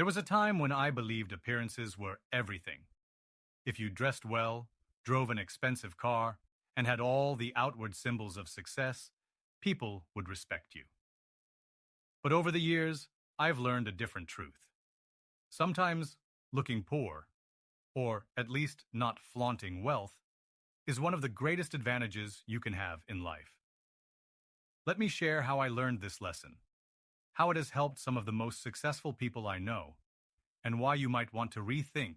There was a time when I believed appearances were everything. If you dressed well, drove an expensive car, and had all the outward symbols of success, people would respect you. But over the years, I've learned a different truth. Sometimes looking poor, or at least not flaunting wealth, is one of the greatest advantages you can have in life. Let me share how I learned this lesson, how it has helped some of the most successful people I know, and why you might want to rethink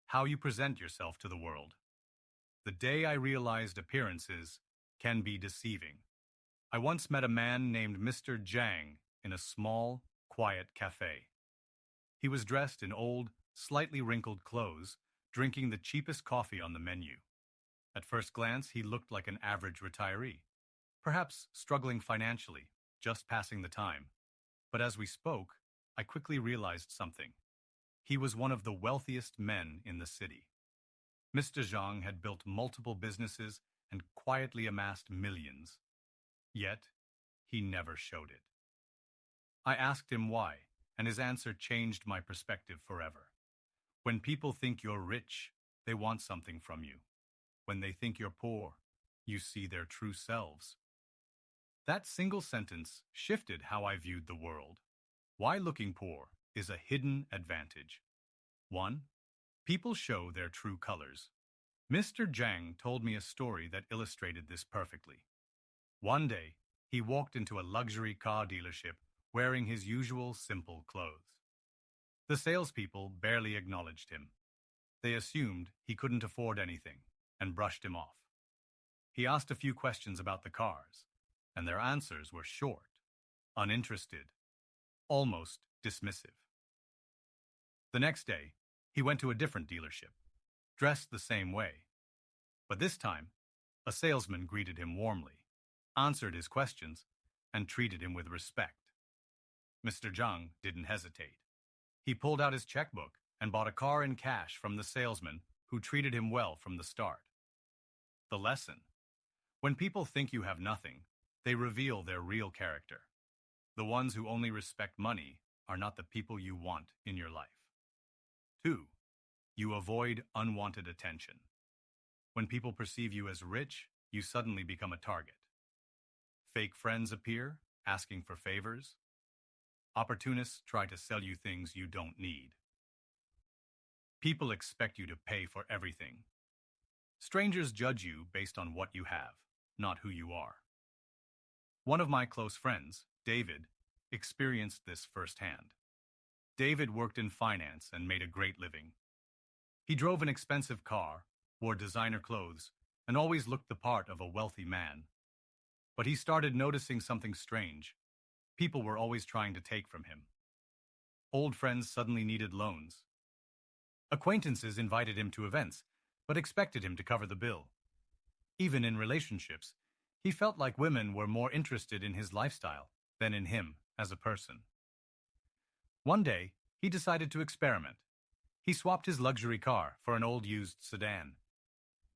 how you present yourself to the world. The day I realized appearances can be deceiving. I once met a man named Mr. Zhang in a small, quiet cafe. He was dressed in old, slightly wrinkled clothes, drinking the cheapest coffee on the menu. At first glance, he looked like an average retiree, perhaps struggling financially, just passing the time. But as we spoke, I quickly realized something. He was one of the wealthiest men in the city. Mr. Zhang had built multiple businesses and quietly amassed millions. Yet, he never showed it. I asked him why, and his answer changed my perspective forever. When people think you're rich, they want something from you. When they think you're poor, you see their true selves. That single sentence shifted how I viewed the world. Why looking poor is a hidden advantage. 1. People show their true colors. Mr. Zhang told me a story that illustrated this perfectly. One day, he walked into a luxury car dealership wearing his usual simple clothes. The salespeople barely acknowledged him. They assumed he couldn't afford anything and brushed him off. He asked a few questions about the cars, and their answers were short, uninterested, almost dismissive. The next day, he went to a different dealership, dressed the same way. But this time, a salesman greeted him warmly, answered his questions, and treated him with respect. Mr. Zhang didn't hesitate. He pulled out his checkbook and bought a car in cash from the salesman who treated him well from the start. The lesson: when people think you have nothing, they reveal their real character. The ones who only respect money are not the people you want in your life. 2. You avoid unwanted attention. When people perceive you as rich, you suddenly become a target. Fake friends appear, asking for favors. Opportunists try to sell you things you don't need. People expect you to pay for everything. Strangers judge you based on what you have, not who you are. One of my close friends, David, experienced this firsthand. David worked in finance and made a great living. He drove an expensive car, wore designer clothes, and always looked the part of a wealthy man. But he started noticing something strange. People were always trying to take from him. Old friends suddenly needed loans. Acquaintances invited him to events, but expected him to cover the bill. Even in relationships, he felt like women were more interested in his lifestyle than in him as a person. One day, he decided to experiment. He swapped his luxury car for an old used sedan.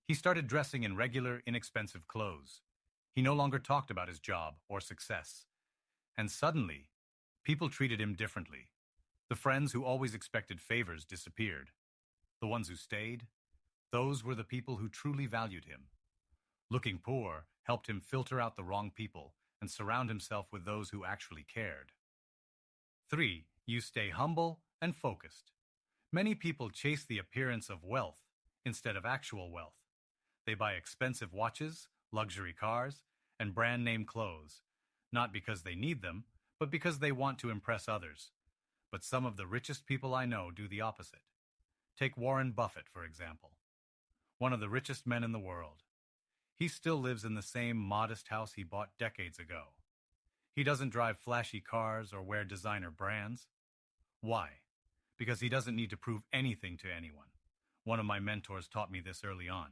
He started dressing in regular, inexpensive clothes. He no longer talked about his job or success. And suddenly, people treated him differently. The friends who always expected favors disappeared. The ones who stayed, those were the people who truly valued him. Looking poor helped him filter out the wrong people and surround himself with those who actually cared. 3. You stay humble and focused. Many people chase the appearance of wealth instead of actual wealth. They buy expensive watches, luxury cars, and brand-name clothes, not because they need them, but because they want to impress others. But some of the richest people I know do the opposite. Take Warren Buffett, for example. One of the richest men in the world. He still lives in the same modest house he bought decades ago. He doesn't drive flashy cars or wear designer brands. Why? Because he doesn't need to prove anything to anyone. One of my mentors taught me this early on.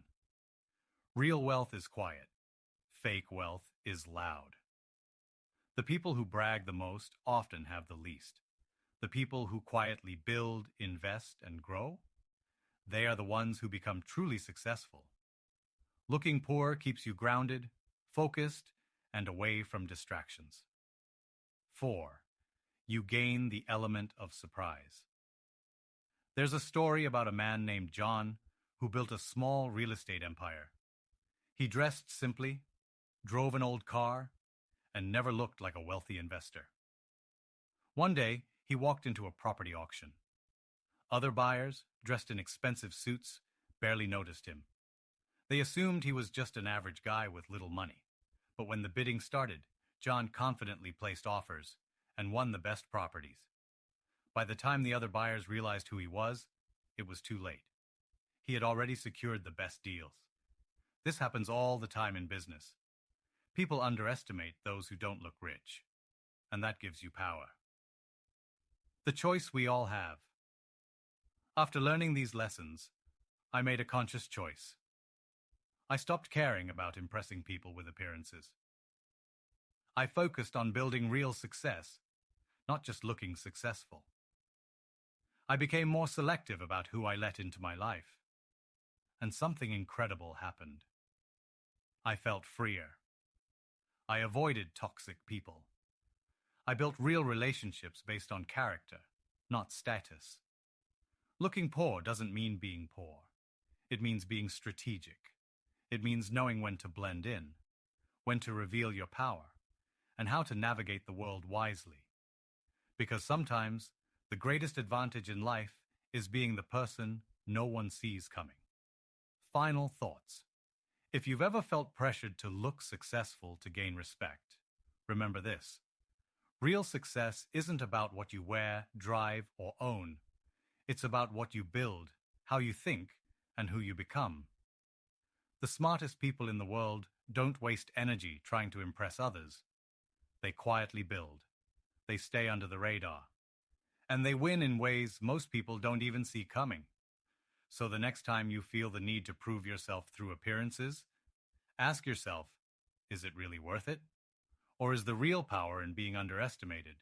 Real wealth is quiet. Fake wealth is loud. The people who brag the most often have the least. The people who quietly build, invest, and grow, they are the ones who become truly successful. Looking poor keeps you grounded, focused, and away from distractions. 4. You gain the element of surprise. There's a story about a man named John who built a small real estate empire. He dressed simply, drove an old car, and never looked like a wealthy investor. One day, he walked into a property auction. Other buyers, dressed in expensive suits, barely noticed him. They assumed he was just an average guy with little money. But when the bidding started, John confidently placed offers and won the best properties. By the time the other buyers realized who he was, it was too late. He had already secured the best deals. This happens all the time in business. People underestimate those who don't look rich, and that gives you power. The choice we all have. After learning these lessons, I made a conscious choice. I stopped caring about impressing people with appearances. I focused on building real success, not just looking successful. I became more selective about who I let into my life. And something incredible happened. I felt freer. I avoided toxic people. I built real relationships based on character, not status. Looking poor doesn't mean being poor. It means being strategic. It means knowing when to blend in, when to reveal your power, and how to navigate the world wisely. Because sometimes, the greatest advantage in life is being the person no one sees coming. Final thoughts. If you've ever felt pressured to look successful to gain respect, remember this. Real success isn't about what you wear, drive, or own. It's about what you build, how you think, and who you become. The smartest people in the world don't waste energy trying to impress others. They quietly build. They stay under the radar. And they win in ways most people don't even see coming. So the next time you feel the need to prove yourself through appearances, ask yourself, is it really worth it? Or is the real power in being underestimated?